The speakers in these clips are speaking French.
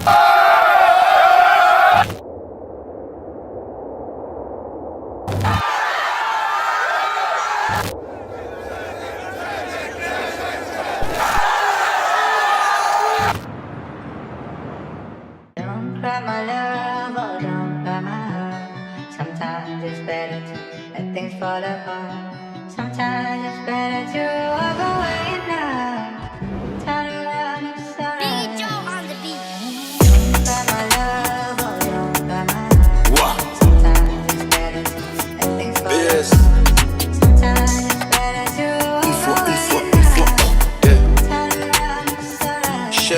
Don't cry my love, oh don't cry my heart. Sometimes it's better to let things fall apart. Sometimes it's better to walk away now. Turn around and start. Beat Joe on the beat. Don't cry my love, oh don't cry my heart. Sometimes it's better to let things fall apart. Sometimes it's better to walk away now. Turn around and start.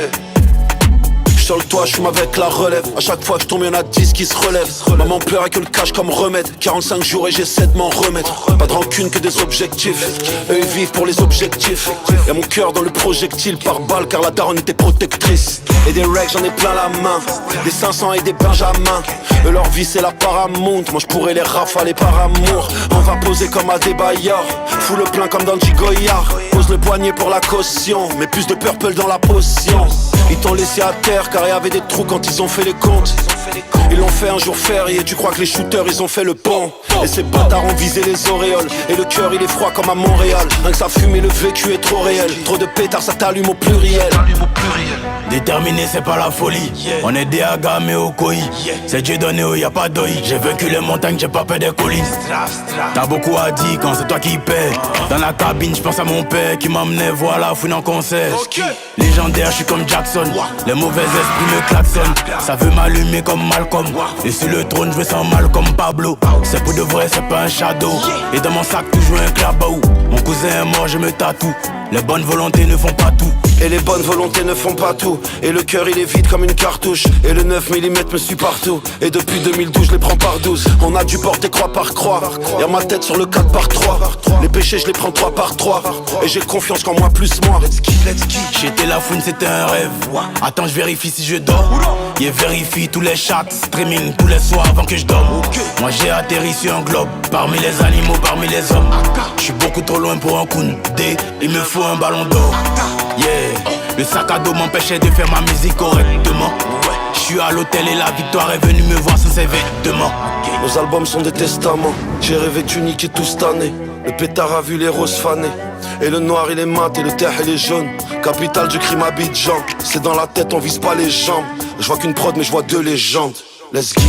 Sur le toit, je fume avec la relève. À chaque fois que je tombe, y'en a 10 qui se relèvent. Maman pleure et que le cash comme remède. 45 jours et j'essaie de m'en remettre. Pas de rancune que des objectifs. Eux ils vivent pour les objectifs. Y'a mon cœur dans le projectile par balle car la daronne était protectrice. Et des racks j'en ai plein la main. Des 500 et des benjamins. Eux leur vie c'est la Paramount. Moi je pourrais les rafaler par amour. On va poser comme à des baillards. Fous le plein comme dans Goyard. Pose le poignet pour la caution. Mais plus de purple dans la potion. Ils t'ont laissé à terre car il y avait des trous quand ils ont fait les comptes. Ils l'ont fait un jour férié, tu crois que les shooters ils ont fait le pont. Et ces bâtards ont visé les auréoles. Et le cœur il est froid comme à Montréal. Rien que ça fume et le vécu est trop réel. Trop de pétards ça t'allume au pluriel. Déterminé c'est pas la folie. On est des Aga mais au koi. C'est Dieu donné où y'a pas d'œil. J'ai vaincu les montagnes, j'ai pas peur des collines. T'as beaucoup à dire quand c'est toi qui paie. Dans la cabine j'pense à mon père qui m'emmenait voir la fouine en concert. Légendaire, je suis comme Jackson. Les mauvais esprits me klaxonnent. Ça veut m'allumer comme Malcolm. Et sur le trône, je me sens mal comme Pablo. C'est pour de vrai, c'est pas un shadow. Et dans mon sac, toujours un clabou. Mon cousin est mort, je me tatoue. Les bonnes volontés ne font pas tout. Et les bonnes volontés ne font pas tout. Et le cœur il est vide comme une cartouche. Et le 9 mm me suit partout. Et depuis 2012 je les prends par 12. On a dû porter croix par croix. Y'a ma tête sur le 4 par 3. Les péchés je les prends 3 par 3. Et j'ai confiance qu'en moi plus moi. J'étais la fouine, c'était un rêve. Attends, je vérifie si je dors. Yeah, vérifie tous les chats, streaming tous les soirs avant que je dorme. Moi j'ai atterri sur un globe. Parmi les animaux, parmi les hommes. Je suis beaucoup trop loin pour un Koundé. Il me faut un ballon d'or. Yeah, le sac à dos m'empêchait de faire ma musique correctement. Je suis à l'hôtel et la victoire est venue me voir sans ses vêtements. Nos albums sont des testaments. J'ai rêvé de niquer tout cette année. Le pétard a vu les roses fanées. Et le noir il est mat et le terre il est jaune. Capitale du crime Abidjan. C'est dans la tête, on vise pas les jambes. Je vois qu'une prod mais je vois deux légendes. Let's go.